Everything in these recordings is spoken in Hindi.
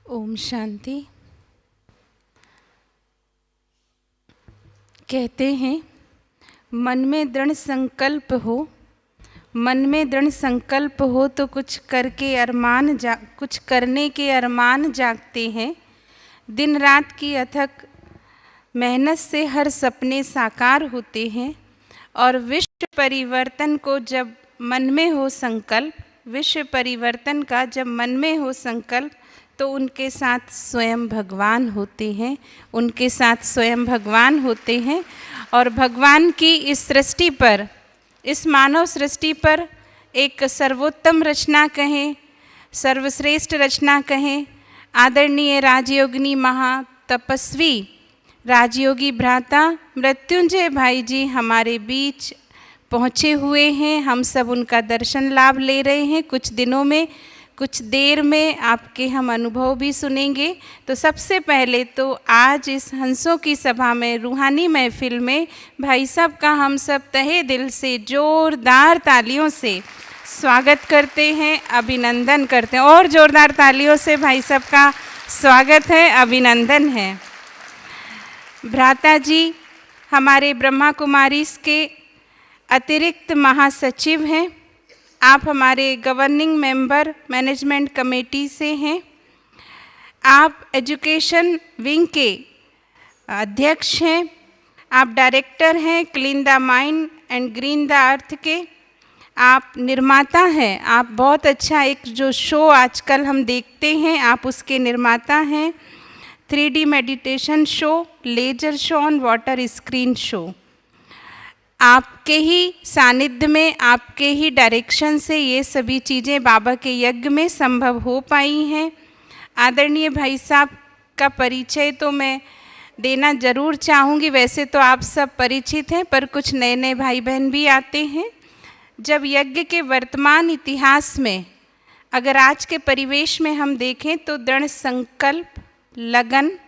ओम शांति। कहते हैं मन में दृढ़ संकल्प हो, मन में दृढ़ संकल्प हो तो कुछ करने के अरमान जागते हैं। दिन रात की अथक मेहनत से हर सपने साकार होते हैं। और विश्व परिवर्तन को जब मन में हो संकल्प, विश्व परिवर्तन का जब मन में हो संकल्प, तो उनके साथ स्वयं भगवान होते हैं, उनके साथ स्वयं भगवान होते हैं। और भगवान की इस सृष्टि पर, इस मानव सृष्टि पर एक सर्वोत्तम रचना कहें, सर्वश्रेष्ठ रचना कहें, आदरणीय राजयोगिनी महातपस्वी राजयोगी भ्राता मृत्युंजय भाई जी हमारे बीच पहुँचे हुए हैं। हम सब उनका दर्शन लाभ ले रहे हैं। कुछ दिनों में, कुछ देर में आपके हम अनुभव भी सुनेंगे। तो सबसे पहले तो आज इस हंसों की सभा में, रूहानी महफिल में भाई साहब का हम सब तहे दिल से जोरदार तालियों से स्वागत करते हैं, अभिनंदन करते हैं। और जोरदार तालियों से भाई साहब का स्वागत है, अभिनंदन है। भ्राता जी हमारे ब्रह्मा कुमारीज़ के अतिरिक्त महासचिव हैं। आप हमारे गवर्निंग मेंबर मैनेजमेंट कमेटी से हैं। आप एजुकेशन विंग के अध्यक्ष हैं। आप डायरेक्टर हैं clean the mind and green the earth के। आप निर्माता हैं। आप बहुत अच्छा एक जो शो आजकल हम देखते हैं, आप उसके निर्माता हैं। 3D meditation show, laser show on water screen show. आपके ही सानिध्य में, आपके ही डायरेक्शन से ये सभी चीज़ें बाबा के यज्ञ में संभव हो पाई हैं। आदरणीय भाई साहब का परिचय तो मैं देना ज़रूर चाहूँगी। वैसे तो आप सब परिचित हैं, पर कुछ नए नए भाई बहन भी आते हैं। जब यज्ञ के वर्तमान इतिहास में, अगर आज के परिवेश में हम देखें तो दृढ़ संकल्प, लगन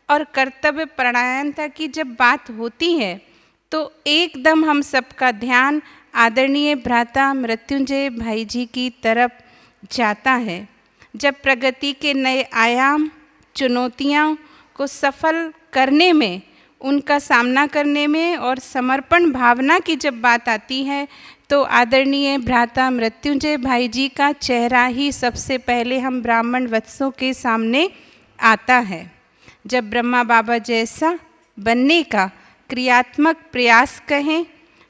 और कर्तव्य परायणता की जब बात होती है तो एकदम हम सबका ध्यान आदरणीय भ्राता मृत्युंजय भाई जी की तरफ जाता है। जब प्रगति के नए आयाम, चुनौतियों को सफल करने में, उनका सामना करने में और समर्पण भावना की जब बात आती है तो आदरणीय भ्राता मृत्युंजय भाई जी का चेहरा ही सबसे पहले हम ब्राह्मण वत्सों के सामने आता है। जब ब्रह्मा बाबा जैसा बनने का क्रियात्मक प्रयास कहें,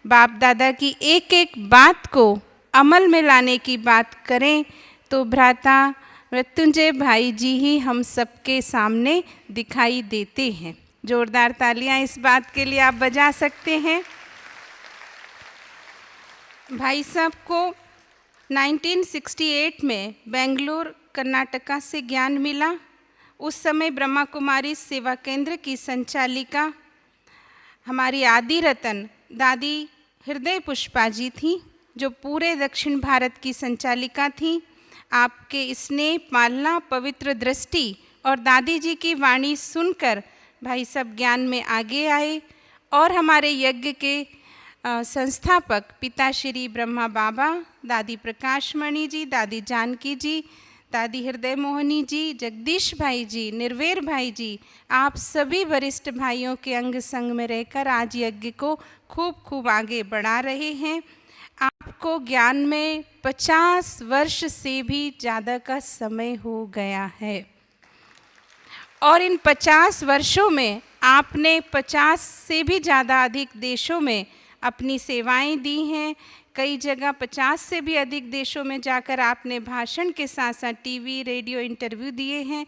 बाप दादा की एक एक बात को अमल में लाने की बात करें, तो भ्राता मृत्युंजय भाई जी ही हम सबके सामने दिखाई देते हैं। जोरदार तालियां इस बात के लिए आप बजा सकते हैं। भाई साहब को 1968 में बेंगलुरु कर्नाटका से ज्ञान मिला। उस समय ब्रह्मा कुमारी सेवा केंद्र की संचालिका हमारी आदि रतन दादी हृदय पुष्पा जी थी, जो पूरे दक्षिण भारत की संचालिका थी। आपके स्नेह, पालना, पवित्र दृष्टि और दादी जी की वाणी सुनकर भाई साहब ज्ञान में आगे आए। और हमारे यज्ञ के संस्थापक पिता श्री ब्रह्मा बाबा, दादी प्रकाश मणि जी, दादी जानकी जी, दादी हृदय मोहनी जी, जगदीश भाई जी, निर्वेर भाई जी, आप सभी वरिष्ठ भाइयों के अंग संग में रहकर आज यज्ञ को खूब खूब आगे बढ़ा रहे हैं। आपको ज्ञान में 50 वर्ष से भी ज़्यादा का समय हो गया है। और इन 50 वर्षों में आपने 50 से भी ज़्यादा अधिक देशों में अपनी सेवाएं दी हैं। कई जगह 50 से भी अधिक देशों में जाकर आपने भाषण के साथ साथ टीवी, रेडियो इंटरव्यू दिए हैं,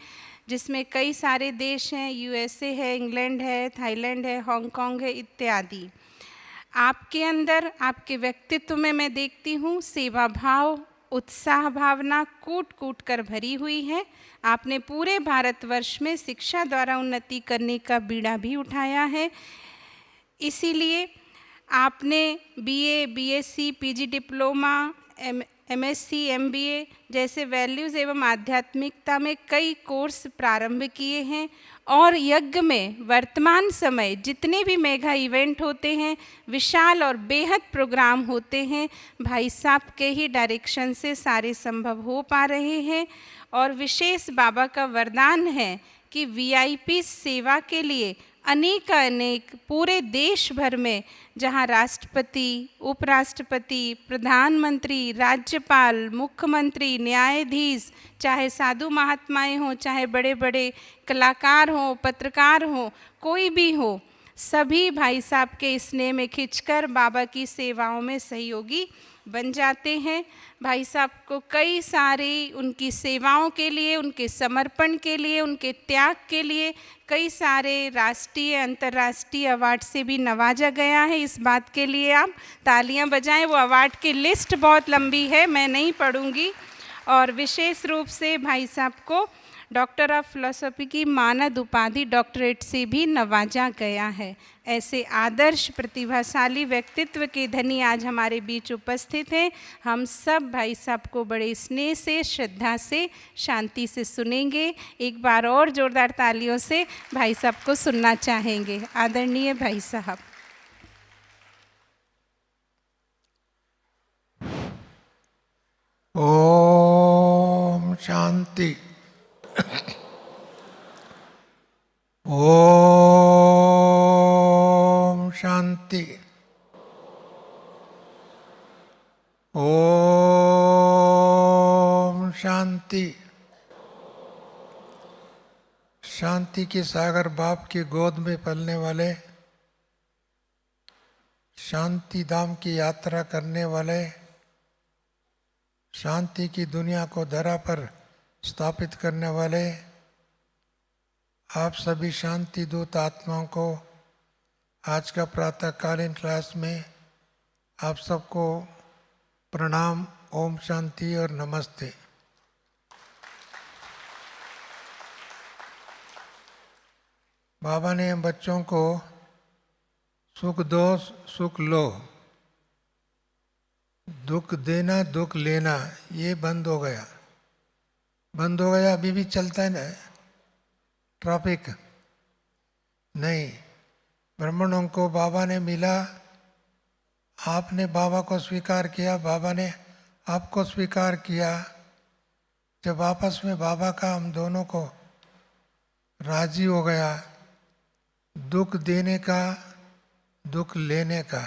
जिसमें कई सारे देश हैं, यूएसए है, इंग्लैंड है, थाईलैंड है, हांगकांग है इत्यादि। आपके अंदर, आपके व्यक्तित्व में मैं देखती हूँ सेवा भाव, उत्साह भावना कूट कूट कर भरी हुई है। आपने पूरे भारतवर्ष में शिक्षा द्वारा उन्नति करने का बीड़ा भी उठाया है। इसीलिए आपने BA, BSc, PG diploma, MSc MBA जैसे वैल्यूज़ एवं आध्यात्मिकता में कई कोर्स प्रारंभ किए हैं और यज्ञ में वर्तमान समय जितने भी मेगा इवेंट होते हैं, विशाल और बेहद प्रोग्राम होते हैं, भाई साहब के ही डायरेक्शन से सारे संभव हो पा रहे हैं। और विशेष बाबा का वरदान है कि VIP सेवा के लिए अनेक पूरे देश भर में जहाँ राष्ट्रपति, उपराष्ट्रपति, प्रधानमंत्री, राज्यपाल, मुख्यमंत्री, न्यायाधीश, चाहे साधु महात्माएं हों, चाहे बड़े बड़े कलाकार हों, पत्रकार हों, कोई भी हो, सभी भाई साहब के स्नेह में खिंचकर बाबा की सेवाओं में सहयोगी बन जाते हैं। भाई साहब को कई सारी उनकी सेवाओं के लिए, उनके समर्पण के लिए, उनके त्याग के लिए कई सारे राष्ट्रीय अंतर्राष्ट्रीय अवार्ड से भी नवाजा गया है। इस बात के लिए आप तालियां बजाएं। वो अवार्ड की लिस्ट बहुत लंबी है, मैं नहीं पढ़ूंगी। और विशेष रूप से भाई साहब को डॉक्टर ऑफ फिलॉसफी की मानद उपाधि डॉक्टरेट से भी नवाजा गया है। ऐसे आदर्श प्रतिभाशाली व्यक्तित्व के धनी आज हमारे बीच उपस्थित हैं। हम सब भाई साहब को बड़े स्नेह से, श्रद्धा से, शांति से सुनेंगे। एक बार और जोरदार तालियों से भाई साहब को सुनना चाहेंगे। आदरणीय भाई साहब। ओम शांति। ओम शांति। ओम शांति। शांति के सागर बाप की गोद में पलने वाले, शांति धाम की यात्रा करने वाले, शांति की दुनिया को धरा पर स्थापित करने वाले आप सभी शांति दूत आत्माओं को आज का प्रातःकालीन क्लास में आप सबको प्रणाम, ओम शांति और नमस्ते। बाबा ने हम बच्चों को सुख दो सुख लो, दुख देना दुख लेना ये बंद हो गया। अभी भी चलता है ना ट्रैफिक। नहीं, ब्राह्मणों को बाबा ने मिला, आपने बाबा को स्वीकार किया, बाबा ने आपको स्वीकार किया। जब आपस में बाबा का हम दोनों को राजी हो गया, दुख देने का दुख लेने का,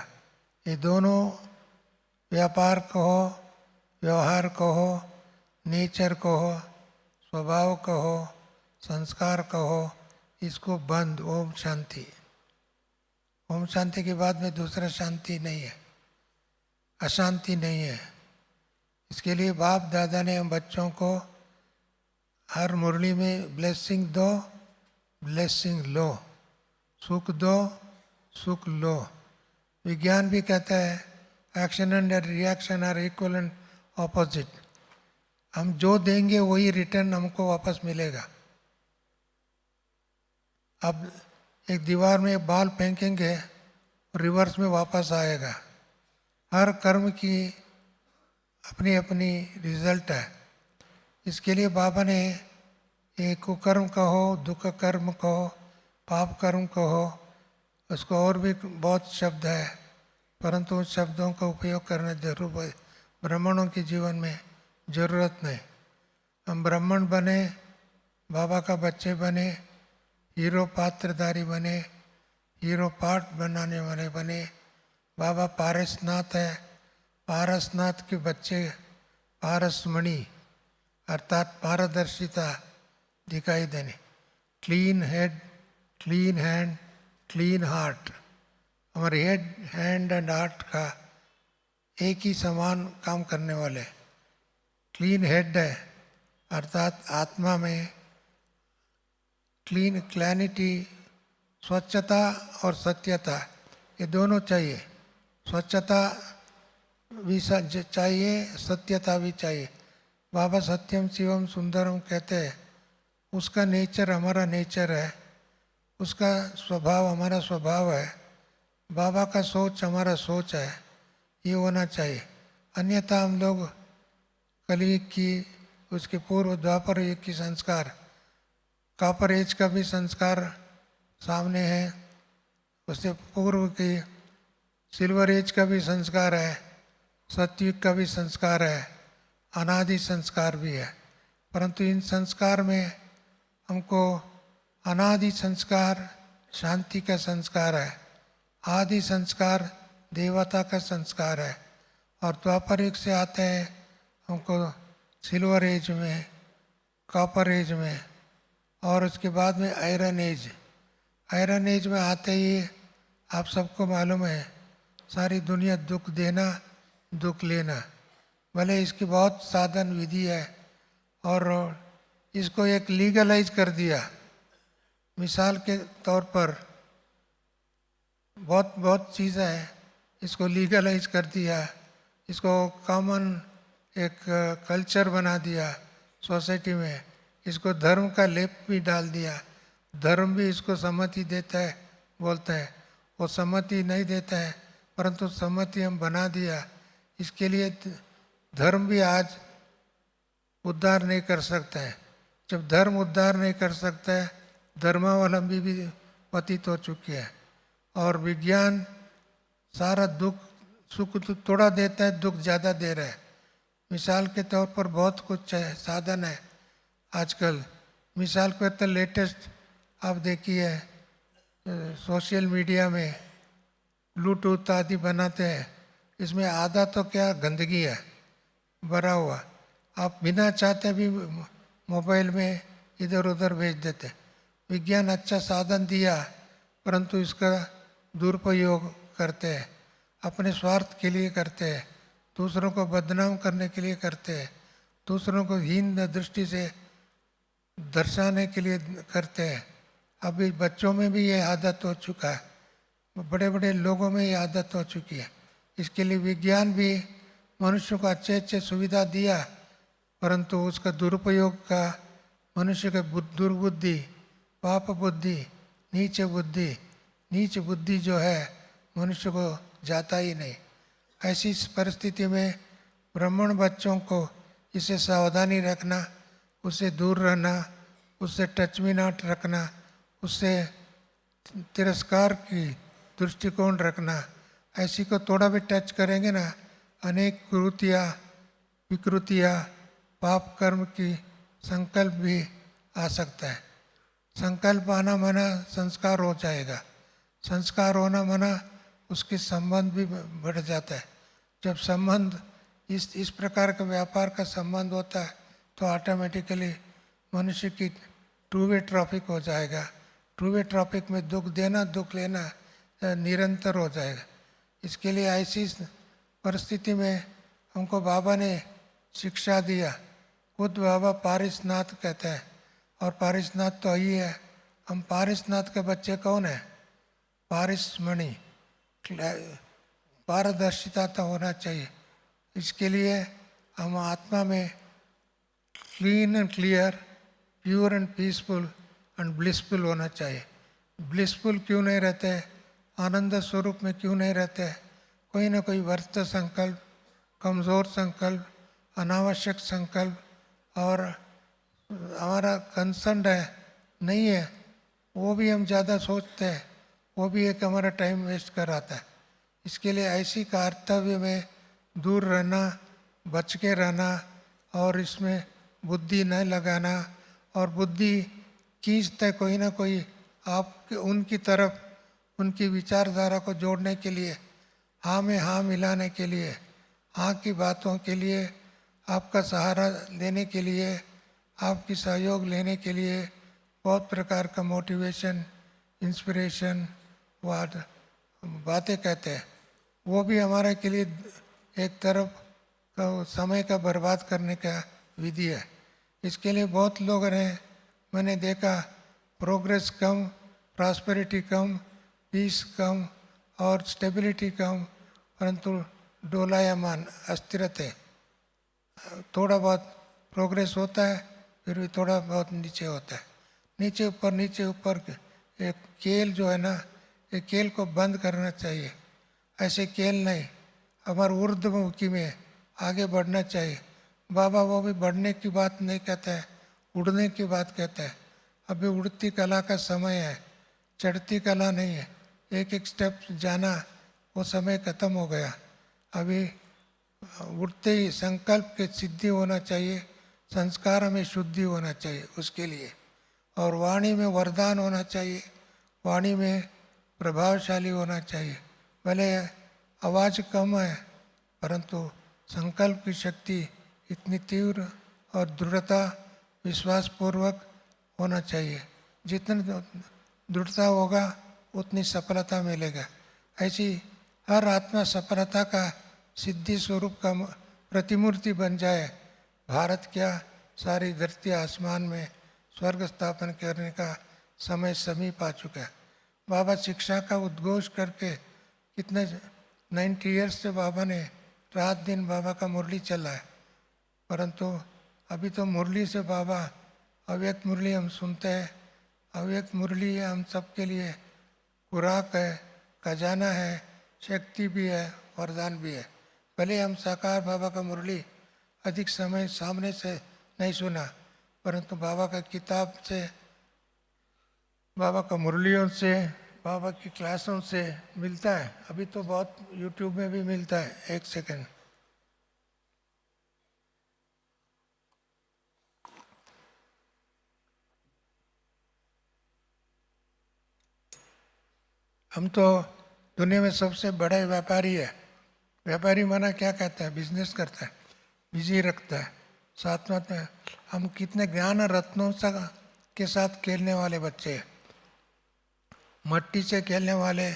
ये दोनों व्यापार कहो, व्यवहार कहो, नेचर कहो, स्वभाव कहो, संस्कार कहो, इसको बंद। ओम शांति। ओम शांति के बाद में दूसरा शांति नहीं है, अशांति नहीं है। इसके लिए बाप दादा ने हम बच्चों को हर मुरली में ब्लेसिंग दो, ब्लेसिंग लो, सुख दो, सुख लो। विज्ञान भी कहता है action and reaction are equal and opposite. हम जो देंगे वही रिटर्न हमको वापस मिलेगा। अब एक दीवार में एक बॉल फेंकेंगे, रिवर्स में वापस आएगा। हर कर्म की अपनी अपनी रिजल्ट है। इसके लिए बाबा ने एक कुकर्म कहो, दुख कर्म कहो, पाप कर्म कहो, उसको और भी बहुत शब्द है, परंतु उन शब्दों का उपयोग करना जरूर है। ब्राह्मणों के जीवन में ज़रूरत नहीं। हम ब्राह्मण बने, बाबा का बच्चे बने, हीरो पात्रधारी बने, हीरो पाठ बनाने वाले बने। बाबा पारसनाथ है, पारसनाथ के बच्चे पारसमणि अर्थात पारदर्शिता दिखाई देने। Clean head, clean hand, clean heart. हमारे हेड, हैंड एंड हार्ट का एक ही समान काम करने वाले। क्लीन हेड है अर्थात आत्मा में क्लीन, क्लैरिटी, स्वच्छता और सत्यता, ये दोनों चाहिए। स्वच्छता भी चाहिए, सत्यता भी चाहिए। बाबा सत्यम शिवम सुंदरम कहते हैं, उसका नेचर हमारा नेचर है, उसका स्वभाव हमारा स्वभाव है, बाबा का सोच हमारा सोच है, ये होना चाहिए। अन्यथा हम लोग कलयुग की, उसके पूर्व द्वापर युग की संस्कार, कॉपर एज का भी संस्कार सामने है, उससे पूर्व की सिल्वर एज का भी संस्कार है, सतयुग का भी संस्कार है, अनादि संस्कार भी है। परंतु इन संस्कार में हमको अनादि संस्कार शांति का संस्कार है, आदि संस्कार देवता का संस्कार है, और द्वापर युग से आते हैं हमको सिल्वर एज में, कॉपर एज में, और उसके बाद में आयरन एज। आयरन एज में आते ही आप सबको मालूम है सारी दुनिया दुख देना दुख लेना, भले इसकी बहुत साधन विधि है और इसको एक लीगलाइज कर दिया। मिसाल के तौर पर बहुत बहुत चीज़ें हैं, इसको लीगलाइज कर दिया, इसको कॉमन एक कल्चर बना दिया सोसाइटी में, इसको धर्म का लेप भी डाल दिया। धर्म भी इसको सम्मति देता है, बोलते हैं वो सम्मति नहीं देता है, परंतु सम्मति हम बना दिया। इसके लिए धर्म भी आज उद्धार नहीं कर सकता है। जब धर्म उद्धार नहीं कर सकता है, धर्मावलंबी भी पतित हो चुके हैं, और विज्ञान सारा दुख सुख तो थोड़ा देता है, दुख ज़्यादा दे रहा है। मिसाल के तौर पर बहुत कुछ है, साधन है आजकल। मिसाल के तो लेटेस्ट आप देखिए सोशल मीडिया में ब्लूटूथ आदि बनाते हैं, इसमें आधा तो क्या गंदगी है भरा हुआ, आप बिना चाहते भी मोबाइल में इधर उधर भेज देते। विज्ञान अच्छा साधन दिया, परंतु इसका दुरुपयोग करते हैं, अपने स्वार्थ के लिए करते हैं, दूसरों को बदनाम करने के लिए करते हैं, दूसरों को हीन दृष्टि से दर्शाने के लिए करते हैं। अभी बच्चों में भी ये आदत हो चुका है, बड़े बड़े लोगों में ये आदत हो चुकी है। इसके लिए विज्ञान भी मनुष्य को अच्छे अच्छे सुविधा दिया, परंतु उसका दुरुपयोग का मनुष्य का दुर्बुद्धि, पाप बुद्धि, नीच बुद्धि जो है मनुष्य को जाता ही नहीं। ऐसी परिस्थिति में ब्राह्मण बच्चों को इसे सावधानी रखना, उससे दूर रहना, उससे टच में नॉट रखना, उससे तिरस्कार की दृष्टिकोण रखना। ऐसी को थोड़ा भी टच करेंगे ना, अनेक कुरीतियाँ विकृतियाँ पाप कर्म की संकल्प भी आ सकता है। संकल्प आना मना संस्कार हो जाएगा, संस्कार होना मना उसके संबंध भी बढ़ जाता है। जब संबंध इस प्रकार का व्यापार का संबंध होता है तो ऑटोमेटिकली मनुष्य की टू वे ट्रैफिक हो जाएगा। टू वे ट्रैफिक में दुख देना दुख लेना निरंतर हो जाएगा। इसके लिए ऐसी परिस्थिति में हमको बाबा ने शिक्षा दिया। खुद बाबा पारिसनाथ कहते हैं, और पारिसनाथ तो ही है। हम पारिसनाथ के बच्चे कौन है? पारिसमणि, पारदर्शिता तो होना चाहिए। इसके लिए हम आत्मा में clean and clear, pure and peaceful and blissful होना चाहिए। ब्लिसफुल क्यों नहीं रहते? आनंद स्वरूप में क्यों नहीं रहते? कोई ना कोई व्यर्थ संकल्प, कमज़ोर संकल्प, अनावश्यक संकल्प और हमारा कंसर्न है नहीं है, वो भी हम ज़्यादा सोचते हैं, वो भी एक हमारा टाइम वेस्ट कराता है। इसके लिए ऐसी कर्तव्य में दूर रहना, बच के रहना और इसमें बुद्धि न लगाना, और बुद्धि खींचता है कोई ना कोई आपके उनकी तरफ, उनकी विचारधारा को जोड़ने के लिए, हाँ में हाँ मिलाने के लिए, हाँ की बातों के लिए, आपका सहारा लेने के लिए, आपकी सहयोग लेने के लिए बहुत प्रकार का मोटिवेशन, इंस्पिरेशन बातें कहते हैं। वो भी हमारे के लिए एक तरफ का समय का बर्बाद करने का विधि है। इसके लिए बहुत लोग हैं, मैंने देखा प्रोग्रेस कम, प्रॉस्पेरिटी कम, पीस कम और स्टेबिलिटी कम, परंतु डोलायमान अस्थिरता, थोड़ा बहुत प्रोग्रेस होता है फिर भी थोड़ा बहुत नीचे होता है, नीचे ऊपर। एक खेल जो है ना, एक खेल को बंद करना चाहिए। ऐसे खेल नहीं, हमारे ऊर्ध्वमुखी में आगे बढ़ना चाहिए। बाबा वो भी बढ़ने की बात नहीं कहते हैं, उड़ने की बात कहते हैं। अभी उड़ती कला का समय है, चढ़ती कला नहीं है। एक एक स्टेप जाना, वो समय खत्म हो गया। अभी उठते ही संकल्प की सिद्धि होना चाहिए, संस्कार में शुद्धि होना चाहिए उसके लिए, और वाणी में वरदान होना चाहिए, वाणी में प्रभावशाली होना चाहिए। भले आवाज़ कम है, परंतु संकल्प की शक्ति इतनी तीव्र और दृढ़ता विश्वासपूर्वक होना चाहिए। जितनी दृढ़ता होगा उतनी सफलता मिलेगा। ऐसी हर आत्मा सफलता का सिद्धि स्वरूप का प्रतिमूर्ति बन जाए। भारत क्या, सारी धरती आसमान में स्वर्ग स्थापन करने का समय समीप आ चुका है। बाबा शिक्षा का उद्घोष करके कितने 90 ईयर्स से बाबा ने रात दिन बाबा का मुरली चला है, परंतु अभी तो मुरली से बाबा, अव्यक्त मुरली हम सुनते हैं। अव्यक्त मुरली हम सबके लिए खुराक है, खजाना है, शक्ति भी है, वरदान भी है। भले हम साकार बाबा का मुरली अधिक समय सामने से नहीं सुना, परंतु बाबा का किताब से, बाबा का मुरलियों से, बाबा की क्लासों से मिलता है। अभी तो बहुत यूट्यूब में भी मिलता है। एक सेकंड, हम तो दुनिया में सबसे बड़े व्यापारी है। व्यापारी माना क्या कहता है? बिजनेस करता है, बिजी रखता है। साथ में हम कितने ज्ञान रत्नों के साथ खेलने वाले बच्चे हैं। मट्टी से खेलने वाले,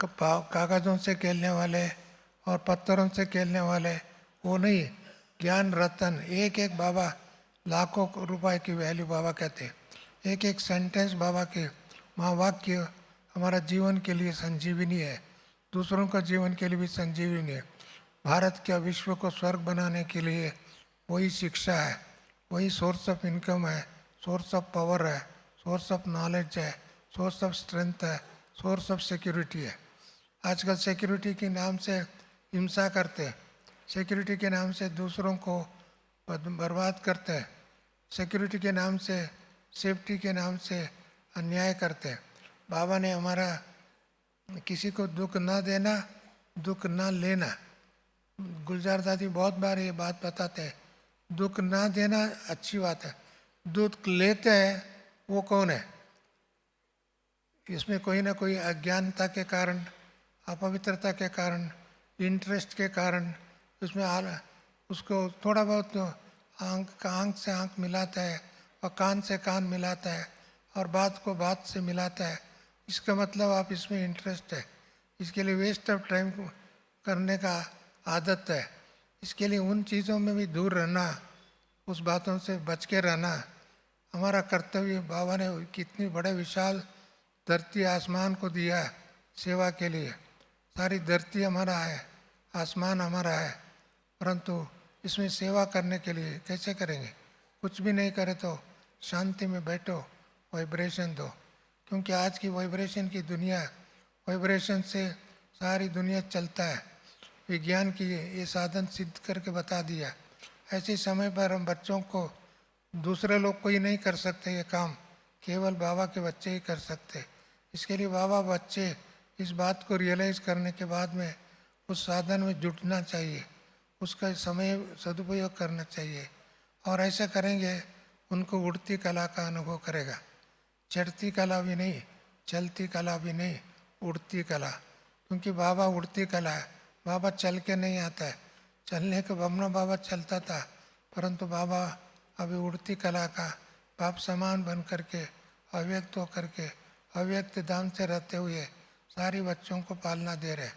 कागज़ों से खेलने वाले और पत्थरों से खेलने वाले, वो नहीं। ज्ञान रतन, एक एक बाबा, लाखों रुपए की वैल्यू बाबा कहते हैं। एक एक सेंटेंस बाबा के महावाक्य हमारा जीवन के लिए संजीवनी है, दूसरों का जीवन के लिए भी संजीवनी है। भारत के विश्व को स्वर्ग बनाने के लिए वही शिक्षा है, वही सोर्स ऑफ इनकम है, सोर्स ऑफ पावर है, सोर्स ऑफ नॉलेज है, सोर्स ऑफ स्ट्रेंथ है, सोर्स ऑफ सिक्योरिटी है। आजकल सिक्योरिटी के नाम से हिंसा करते हैं, सिक्योरिटी के नाम से दूसरों को बर्बाद करते हैं, सिक्योरिटी के नाम से, सेफ्टी के नाम से अन्याय करते हैं। बाबा ने हमारा किसी को दुख ना देना, दुख ना लेना। गुलजार दादी बहुत बार ये बात बताते हैं, दुख ना देना अच्छी बात है, दुख लेते हैं वो कौन है? इसमें कोई ना कोई अज्ञानता के कारण, अपवित्रता के कारण, इंटरेस्ट के कारण उसमें उसको थोड़ा बहुत आंख से आंख मिलाता है और कान से कान मिलाता है और बात को बात से मिलाता है। इसका मतलब आप इसमें इंटरेस्ट है, इसके लिए वेस्ट ऑफ टाइम करने का आदत है। इसके लिए उन चीज़ों में भी दूर रहना, उस बातों से बच के रहना हमारा कर्तव्य। बाबा ने कितनी बड़े विशाल धरती आसमान को दिया है सेवा के लिए। सारी धरती हमारा है, आसमान हमारा है, परंतु इसमें सेवा करने के लिए कैसे करेंगे? कुछ भी नहीं करे तो शांति में बैठो, वाइब्रेशन दो, क्योंकि आज की वाइब्रेशन की दुनिया, वाइब्रेशन से सारी दुनिया चलता है। विज्ञान की ये साधन सिद्ध करके बता दिया। ऐसे समय पर हम बच्चों को, दूसरे लोग कोई नहीं कर सकते ये काम, केवल बाबा के बच्चे ही कर सकते। इसके लिए बाबा बच्चे इस बात को रियलाइज़ करने के बाद में उस साधन में जुटना चाहिए, उसका समय सदुपयोग करना चाहिए। और ऐसा करेंगे उनको उड़ती कला का अनुभव करेगा। चढ़ती कला भी नहीं, चलती कला भी नहीं, उड़ती कला। क्योंकि बाबा उड़ती कला है, बाबा चल के नहीं आता है। चलने के बमना बाबा चलता था, परंतु बाबा अभी उड़ती कला का बाप समान बन करके, अव्यक्त होकर के, अव्यक्त धाम से रहते हुए सारी बच्चों को पालना दे रहे।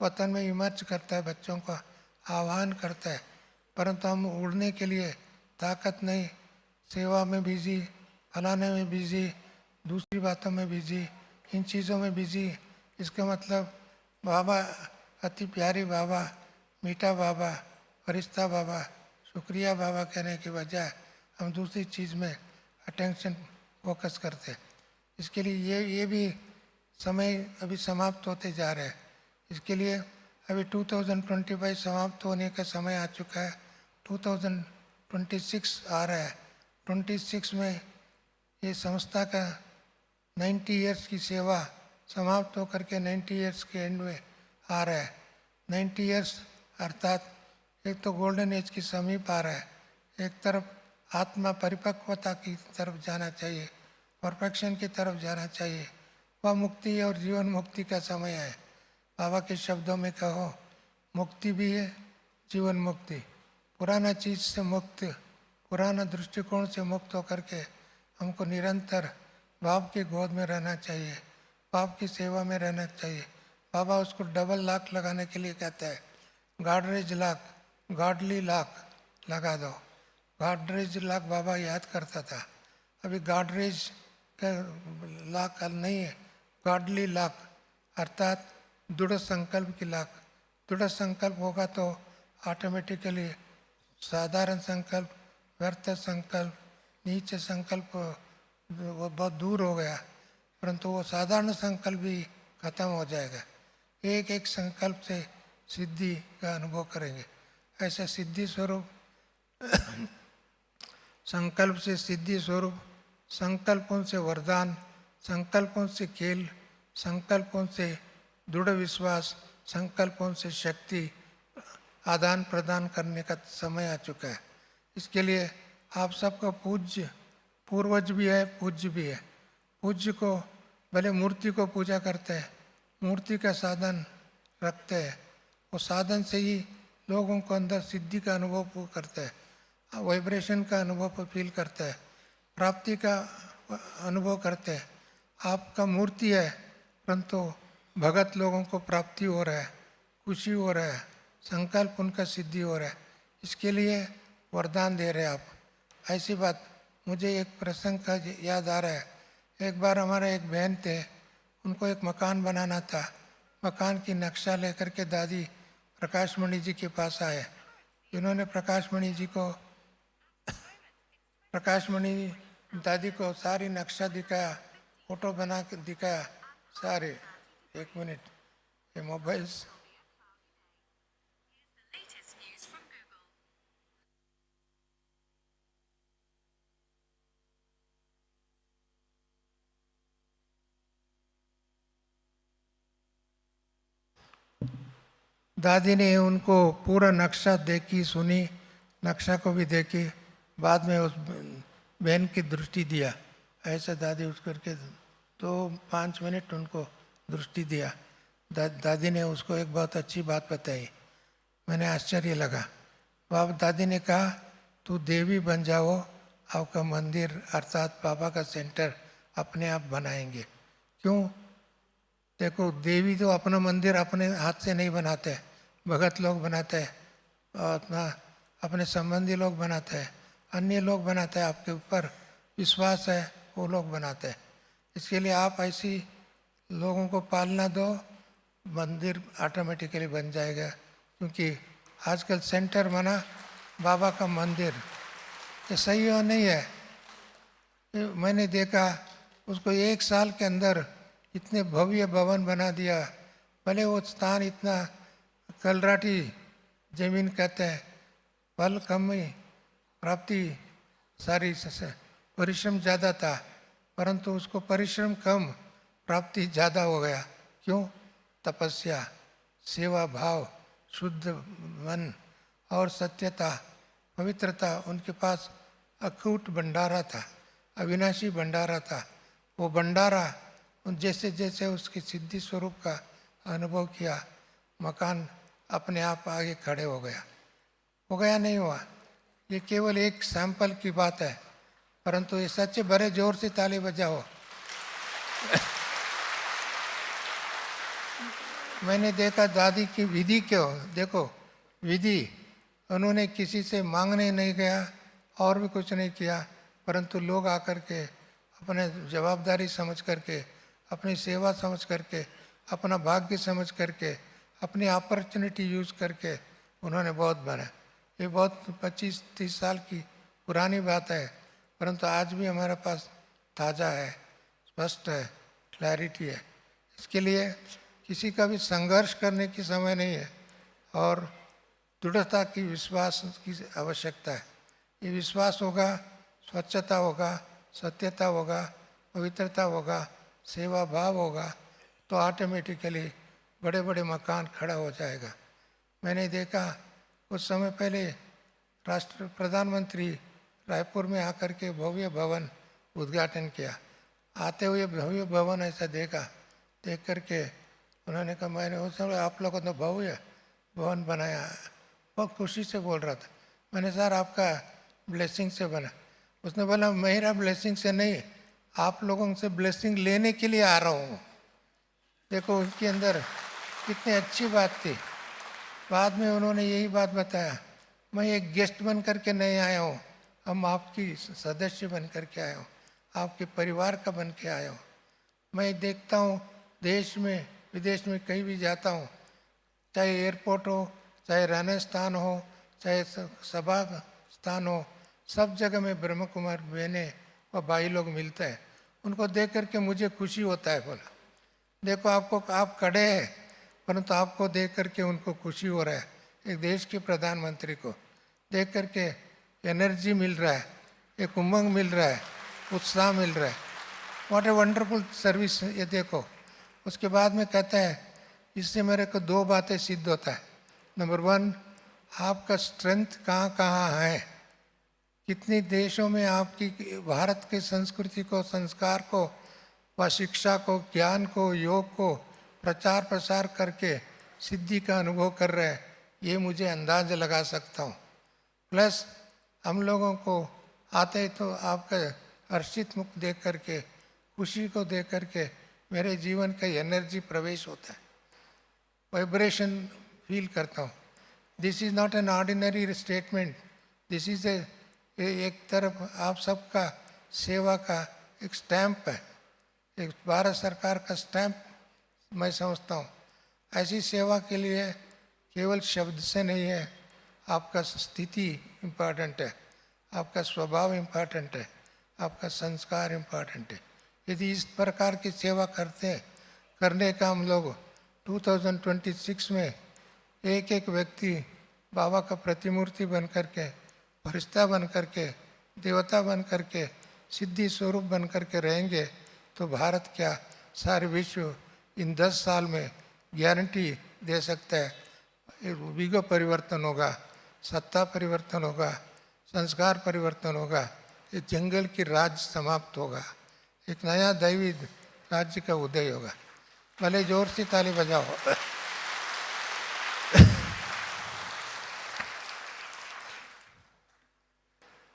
वतन में इमर्ज करता है, बच्चों का आह्वान करता है, परंतु हम उड़ने के लिए ताकत नहीं, सेवा में बिजी, फलाने में बिजी, दूसरी बातों में बिजी, इन चीज़ों में बिजी। इसका मतलब बाबा अति प्यारी बाबा, मीठा बाबा, फरिश्ता बाबा, शुक्रिया बाबा कहने के बजाय हम दूसरी चीज़ में अटेंशन फोकस करते। इसके लिए ये भी समय अभी समाप्त होते जा रहे हैं। इसके लिए अभी 2025 समाप्त होने का समय आ चुका है। 2026 आ रहा है। 26 में ये संस्था का 90 इयर्स की सेवा समाप्त होकर के 90 इयर्स के एंड में आ रहा है। 90 इयर्स अर्थात एक तो गोल्डन एज की समीप आ रहा है, एक तरफ आत्मा परिपक्वता की तरफ जाना चाहिए, परफेक्शन की तरफ जाना चाहिए। वह मुक्ति और जीवन मुक्ति का समय है। बाबा के शब्दों में कहो, मुक्ति भी है, जीवन मुक्ति। पुराना चीज से मुक्त, पुराना दृष्टिकोण से मुक्त होकर के हमको निरंतर बाप की गोद में रहना चाहिए, बाप की सेवा में रहना चाहिए। बाबा उसको डबल लॉक लगाने के लिए कहता है, गॉडरेज लॉक, गॉडली लॉक लगा दो। गॉडरेज लॉक बाबा याद करता था, अभी गॉडरेज का लॉक नहीं है, गॉडली लॉक अर्थात दृढ़ संकल्प की लॉक। दृढ़ संकल्प होगा तो ऑटोमेटिकली साधारण संकल्प, व्यर्थ संकल्प, नीच संकल्प वो बहुत दूर हो गया, परंतु वो साधारण संकल्प भी खत्म हो जाएगा। एक एक संकल्प से सिद्धि का अनुभव करेंगे। ऐसा सिद्धि स्वरूप संकल्प से सिद्धि स्वरूप, संकल्पों से वरदान, संकल्पों से खेल, संकल्पों से दृढ़ विश्वास, संकल्पों से शक्ति आदान प्रदान करने का समय आ चुका है। इसके लिए आप सबका पूज्य पूर्वज भी है, पूज्य भी है। पूज्य को भले मूर्ति को पूजा करते हैं, मूर्ति का साधन रखते हैं, वो साधन से ही लोगों को अंदर सिद्धि का अनुभव करते हैं, वाइब्रेशन का अनुभव फील करते हैं, प्राप्ति का अनुभव करते हैं। आपका मूर्ति है परंतु भगत लोगों को प्राप्ति हो रहा है, खुशी हो रहा है, संकल्प उनका सिद्धि हो रहा है। इसके लिए वरदान दे रहे आप। ऐसी बात मुझे एक प्रसंग का याद आ रहा है। एक बार हमारे एक बहन थे, उनको एक मकान बनाना था। मकान की नक्शा लेकर के दादी प्रकाशमणि जी के पास आए। इन्होंने प्रकाशमणि जी को प्रकाशमणि दादी को सारी नक्शा दिखाया, फोटो बना के दिखाया सारे। एक मिनट, ये मोबाइल दादी ने उनको पूरा नक्शा देखी, सुनी, नक्शा को भी देखी, बाद में उस बहन की दृष्टि दिया। ऐसा दादी उस करके तो 5 मिनट उनको दृष्टि दिया। दादी ने उसको एक बहुत अच्छी बात बताई, मैंने आश्चर्य लगा। बाबा दादी ने कहा, तू देवी बन जाओ, आपका मंदिर अर्थात बाबा का सेंटर अपने आप बनाएंगे। क्यों? देखो, देवी तो अपना मंदिर अपने हाथ से नहीं बनाते, भगत लोग बनाते हैं, अपना अपने संबंधी लोग बनाते हैं, अन्य लोग बनाते हैं, आपके ऊपर विश्वास है वो लोग बनाते हैं। इसके लिए आप ऐसी लोगों को पालना दो, मंदिर ऑटोमेटिकली बन जाएगा। क्योंकि आजकल सेंटर बना बाबा का मंदिर, ये सही हो नहीं है। मैंने देखा उसको 1 साल के अंदर इतने भव्य भवन बना दिया। भले वो स्थान इतना कलराटी जमीन कहते हैं, फल कम ही प्राप्ति सारी परिश्रम ज़्यादा था, परंतु उसको परिश्रम कम प्राप्ति ज़्यादा हो गया। क्यों? तपस्या, सेवा भाव, शुद्ध मन और सत्यता, पवित्रता। उनके पास अखूट भंडारा था, अविनाशी भंडारा था। वो भंडारा जैसे जैसे उसकी सिद्धि स्वरूप का अनुभव किया, मकान अपने आप आगे खड़े हो गया नहीं हुआ। ये केवल एक सैंपल की बात है, परंतु ये सच्चे बड़े जोर से ताली बजाओ। मैंने देखा दादी की विधि क्यों, देखो विधि, उन्होंने किसी से मांगने नहीं गया और भी कुछ नहीं किया, परंतु लोग आकर के अपने जवाबदारी समझ करके, अपनी सेवा समझ करके, अपना भाग्य समझ करके, अपनी अपॉर्चुनिटी यूज करके उन्होंने बहुत बना। ये बहुत 25-30 साल की पुरानी बात है, परंतु आज भी हमारे पास ताज़ा है, स्पष्ट है, क्लैरिटी है। इसके लिए किसी का भी संघर्ष करने की समय नहीं है। और दृढ़ता की, विश्वास की आवश्यकता है। ये विश्वास होगा, स्वच्छता होगा, सत्यता होगा, पवित्रता होगा, सेवा भाव होगा, तो ऑटोमेटिकली बड़े बड़े मकान खड़ा हो जाएगा। मैंने देखा कुछ समय पहले प्रधानमंत्री रायपुर में आकर के भव्य भवन उद्घाटन किया। आते हुए भव्य भवन ऐसा देखा, देख करके उन्होंने कहा, मैंने उस समय आप लोगों ने भव्य भवन बनाया। बहुत खुशी से बोल रहा था। मैंने, सर आपका ब्लेसिंग से बना। उसने बोला, मेरा ब्लेसिंग से नहीं, आप लोगों से ब्लेसिंग लेने के लिए आ रहा हूँ। देखो उनके अंदर कितनी अच्छी बात थी। बाद में उन्होंने यही बात बताया, मैं एक गेस्ट बन करके नहीं आया हूँ, हम आपकी सदस्य बन करके आया हूँ, आपके परिवार का बन के आया हूँ। मैं देखता हूँ देश में विदेश में कहीं भी जाता हूँ, चाहे एयरपोर्ट हो, चाहे रहने स्थान हो, चाहे सभा स्थान हो, सब जगह में ब्रह्म कुमार बहनें और भाई लोग मिलते हैं। उनको देख करके मुझे खुशी होता है। बोला, देखो आप खड़े हैं, परंतु आपको देख करके उनको खुशी हो रहा है। एक देश के प्रधानमंत्री को देख करके एनर्जी मिल रहा है, एक उमंग मिल रहा है, उत्साह मिल रहा है। व्हाट ए वंडरफुल सर्विस ये देखो। उसके बाद में कहता है, इससे मेरे को दो बातें सिद्ध होता है। नंबर 1, आपका स्ट्रेंथ कहाँ कहाँ है, कितने देशों में आपकी भारत के संस्कृति को, संस्कार को व शिक्षा को, ज्ञान को, योग को प्रचार प्रसार करके सिद्धि का अनुभव कर रहे हैं, ये मुझे अंदाज लगा सकता हूँ। प्लस हम लोगों को आते ही तो आपका हर्षित मुख देख करके, खुशी को देख करके मेरे जीवन का एनर्जी प्रवेश होता है, वाइब्रेशन फील करता हूँ। This is not an ordinary statement, this is एक तरफ आप सबका सेवा का एक स्टैम्प है, एक भारत सरकार का स्टैम्प मैं समझता हूँ। ऐसी सेवा के लिए केवल शब्द से नहीं है, आपका स्थिति इम्पॉर्टेंट है, आपका स्वभाव इम्पॉर्टेंट है, आपका संस्कार इम्पॉर्टेंट है। यदि इस प्रकार की सेवा करने का हम लोग 2026 में एक एक व्यक्ति बाबा का प्रतिमूर्ति बन करके, फरिश्ता बन करके, देवता बन करके, सिद्धि स्वरूप बन करके रहेंगे, तो भारत क्या सारे विश्व इन 10 साल में गारंटी दे सकता है, विगो परिवर्तन होगा, सत्ता परिवर्तन होगा, संस्कार परिवर्तन होगा, ये जंगल की राज समाप्त होगा, एक नया दैवी राज्य का उदय होगा। भले जोर से ताली बजाओ।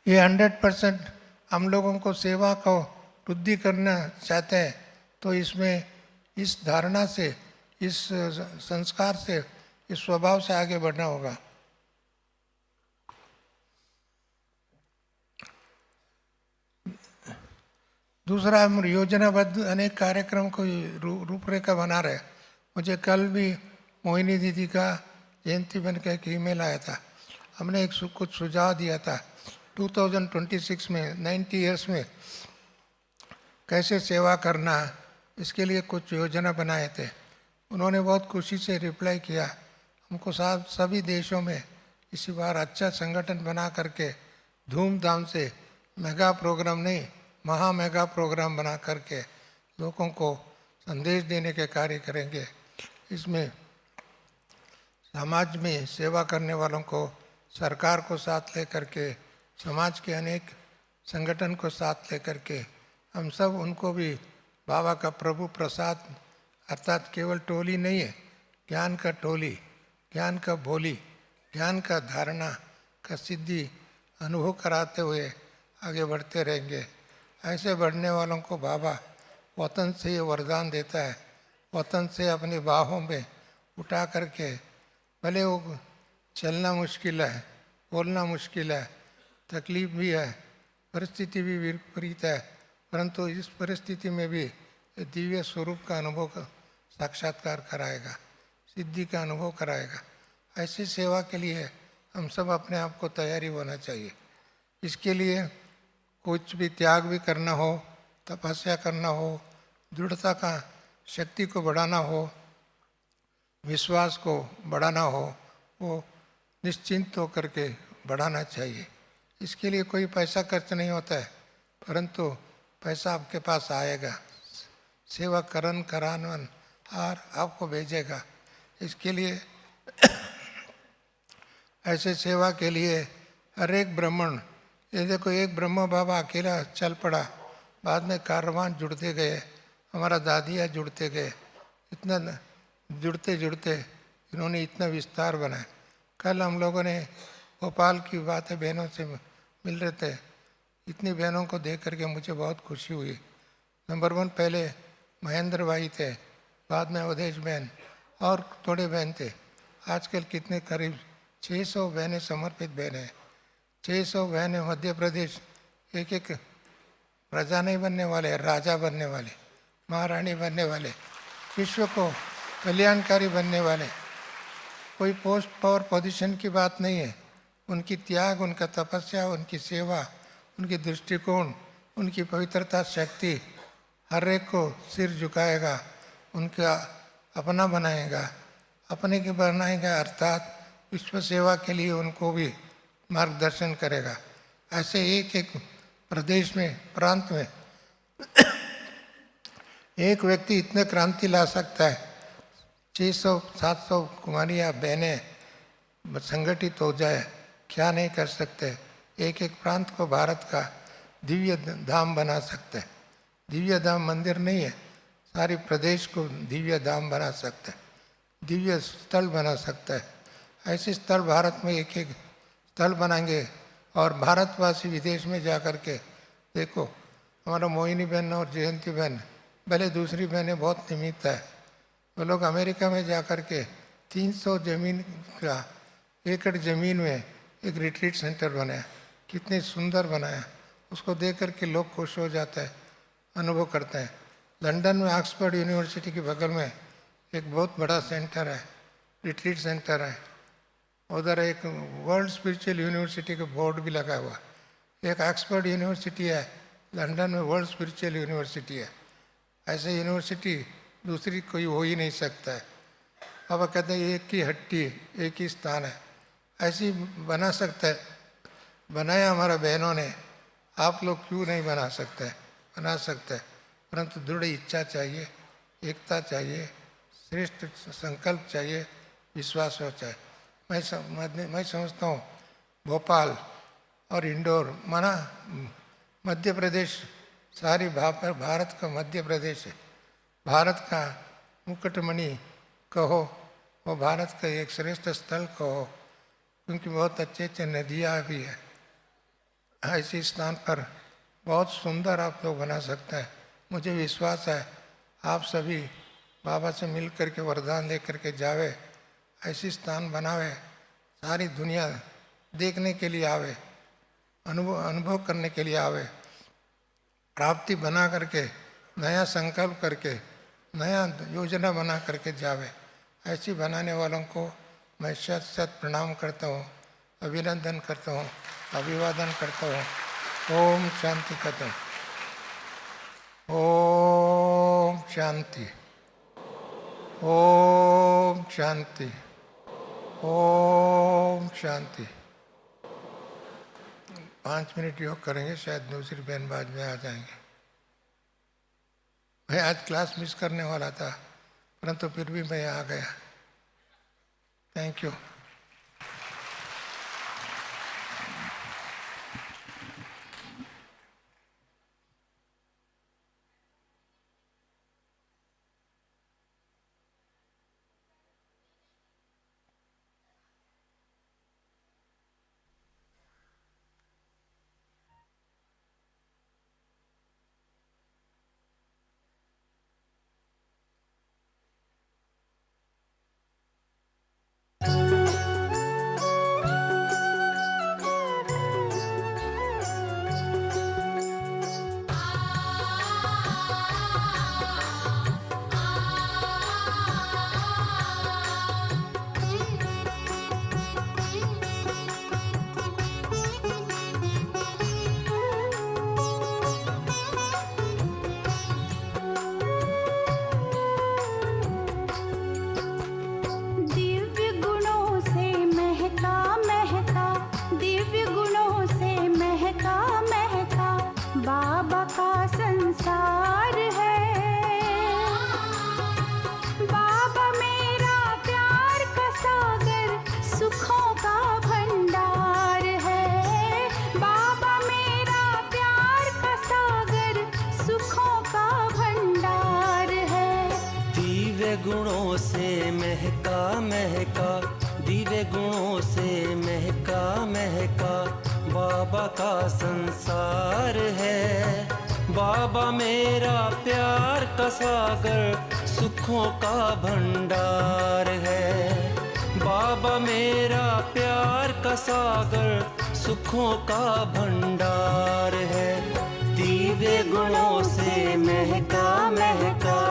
ये 100% हम लोगों को सेवा को वृद्धि करना चाहते हैं, तो इसमें इस धारणा से, इस संस्कार से, इस स्वभाव से आगे बढ़ना होगा। दूसरा, हम योजनाबद्ध अनेक कार्यक्रम को रूपरेखा बना रहे। मुझे कल भी मोहिनी दीदी का जयंती बन के एक ईमेल आया था। हमने कुछ सुझाव दिया था 2026 में 90 इयर्स में कैसे सेवा करना, इसके लिए कुछ योजना बनाए थे। उन्होंने बहुत खुशी से रिप्लाई किया, हमको सभी देशों में इसी बार अच्छा संगठन बना करके धूमधाम से मेगा प्रोग्राम नहीं, महा मेगा प्रोग्राम बना करके लोगों को संदेश देने के कार्य करेंगे। इसमें समाज में सेवा करने वालों को सरकार को साथ लेकर के, समाज के अनेक संगठन को साथ लेकर के हम सब उनको भी बाबा का प्रभु प्रसाद, अर्थात केवल टोली नहीं है, ज्ञान का टोली, ज्ञान का भोली, ज्ञान का धारणा का सिद्धि अनुभव कराते हुए आगे बढ़ते रहेंगे। ऐसे बढ़ने वालों को बाबा वतन से ये वरदान देता है, वतन से अपनी बाहों में उठा करके, भले वो चलना मुश्किल है, बोलना मुश्किल है, तकलीफ भी है, परिस्थिति भी विपरीत है, परंतु इस परिस्थिति में भी दिव्य स्वरूप का अनुभव का साक्षात्कार कराएगा, सिद्धि का अनुभव कराएगा। ऐसी सेवा के लिए हम सब अपने आप को तैयारी होना चाहिए। इसके लिए कुछ भी त्याग भी करना हो, तपस्या करना हो, दृढ़ता का शक्ति को बढ़ाना हो, विश्वास को बढ़ाना हो, वो निश्चिंत होकर के बढ़ाना चाहिए। इसके लिए कोई पैसा खर्च नहीं होता है, परंतु पैसा आपके पास आएगा, सेवा करान और आपको भेजेगा। इसके लिए ऐसे सेवा के लिए हर एक ब्राह्मण, ये देखो एक ब्रह्म बाबा अकेला चल पड़ा, बाद में कारवान जुड़ते गए, हमारा दादिया जुड़ते गए, इतना जुड़ते जुड़ते इन्होंने इतना विस्तार बनाया। कल हम लोगों ने भोपाल की बात है, बहनों से मिल रहे थे, इतनी बहनों को देख करके मुझे बहुत खुशी हुई। नंबर 1 पहले महेंद्र भाई थे, बाद में अवधेश बहन और थोड़े बहन थे। आजकल कितने करीब 600 बहनें समर्पित बहनें, 600 बहनें मध्य प्रदेश, एक एक प्रजा नहीं बनने वाले, राजा बनने वाले, महारानी बनने वाले, विश्व को कल्याणकारी बनने वाले। कोई पोस्ट पावर पोजीशन की बात नहीं है, उनकी त्याग, उनका तपस्या, उनकी सेवा, उनकी दृष्टिकोण, उनकी पवित्रता शक्ति हर एक को सिर झुकाएगा, उनका अपना बनाएगा, अपने के बनाएगा, अर्थात विश्व सेवा के लिए उनको भी मार्गदर्शन करेगा। ऐसे एक एक प्रदेश में, प्रांत में एक व्यक्ति इतने क्रांति ला सकता है। 600-700 कुमारियाँ बहनें संगठित हो जाए, क्या नहीं कर सकते। एक एक प्रांत को भारत का दिव्य धाम बना सकते हैं। दिव्य धाम मंदिर नहीं है, सारी प्रदेश को दिव्य धाम बना सकते हैं, दिव्य स्थल बना सकता है। ऐसे स्थल भारत में एक एक स्थल बनाएंगे और भारतवासी विदेश में जा कर के देखो, हमारा मोहिनी बहन और जयंती बहन, भले दूसरी बहनें बहुत निमित्त है, वो लोग अमेरिका में जा कर के 300 जमीन का एकड़ ज़मीन में एक रिट्रीट सेंटर बनाया, कितने सुंदर बनाया, उसको देख कर के लोग खुश हो जाते हैं, अनुभव करते हैं। लंदन में ऑक्सफोर्ड यूनिवर्सिटी के बगल में एक बहुत बड़ा सेंटर है, रिट्रीट सेंटर है, उधर एक वर्ल्ड स्पिरिचुअल यूनिवर्सिटी का बोर्ड भी लगा हुआ। एक ऑक्सफोर्ड यूनिवर्सिटी है, लंदन में वर्ल्ड स्पिरिचुअल यूनिवर्सिटी है। ऐसे यूनिवर्सिटी दूसरी कोई हो ही नहीं सकता है। अब कहते हैं एक ही हट्टी, एक ही स्थान है, ऐसी बना सकता है, बनाया हमारा बहनों ने, आप लोग क्यों नहीं बना सकते? बना सकते हैं, परंतु दृढ़ इच्छा चाहिए, एकता चाहिए, श्रेष्ठ संकल्प चाहिए, विश्वास हो चाहिए। मैं समझता हूँ भोपाल और इंदौर माना मध्य प्रदेश, सारी भारत का मध्य प्रदेश है, भारत का मुकुटमणि कहो, वो भारत का एक श्रेष्ठ स्थल कहो, क्योंकि बहुत अच्छे अच्छे नदियाँ भी है। ऐसे स्थान पर बहुत सुंदर आप लोग बना सकते हैं। मुझे विश्वास है आप सभी बाबा से मिल कर के वरदान ले कर के जावे, ऐसी स्थान बनावे, सारी दुनिया देखने के लिए आवे, अनुभव करने के लिए आवे, प्राप्ति बना करके, नया संकल्प करके, नया योजना बना करके जावे। ऐसी बनाने वालों को मैं शत शत प्रणाम करता हूँ, अभिनंदन करता हूँ, अभिवादन करता हूँ। ओम शांति कहता हूँ। ओम शांति, ओम शांति, ओम शांति। 5 मिनट योग करेंगे, शायद दूसरी बहन बाद में आ जाएंगे। मैं आज क्लास मिस करने वाला था, परंतु फिर भी मैं आ गया। Thank you. महका महका, दिव्य गुणों से महका महका बाबा का संसार है। बाबा मेरा प्यार का सागर, सुखों का भंडार है। बाबा मेरा प्यार का सागर, सुखों का भंडार है। दिव्य गुणों से महका महका।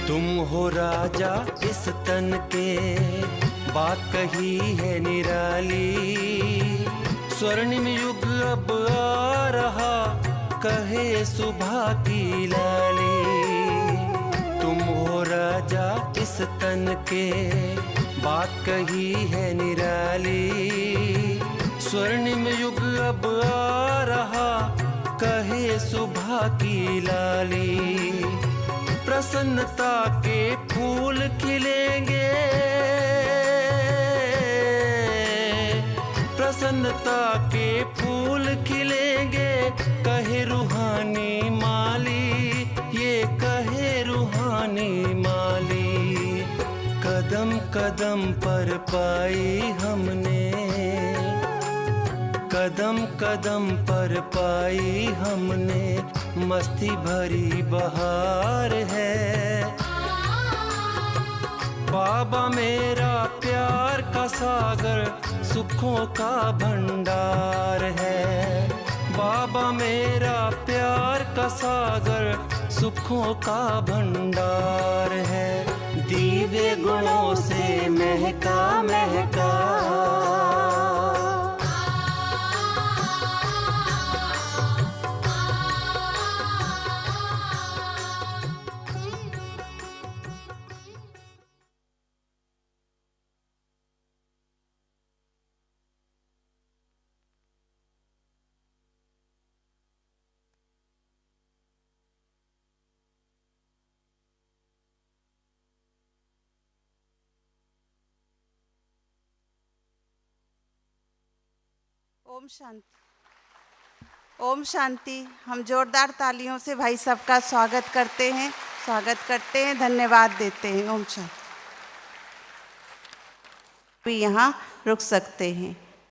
तुम हो राजा इस तन के, बात कही है निराली। स्वर्णिम युग अब आ रहा, कहे सुबह की लाली। तुम हो राजा इस तन के, बात कही है निराली। स्वर्णिम युग अब आ रहा, कहे सुबह की लाली। प्रसन्नता के फूल खिलेंगे, प्रसन्नता के फूल खिलेंगे। कहे रूहानी माली, ये कहे रूहानी माली। कदम कदम पर पाई हमने, कदम कदम पर पाई हमने मस्ती भरी बहार है। बाबा मेरा प्यार का सागर, सुखों का भंडार है। बाबा मेरा प्यार का सागर, सुखों का भंडार है। दिव्य गुणों से महका महका। ओम शांति। ओम शांति। हम जोरदार तालियों से भाई सबका स्वागत करते हैं, धन्यवाद देते हैं। ओम शांति। भी यहाँ रुक सकते हैं।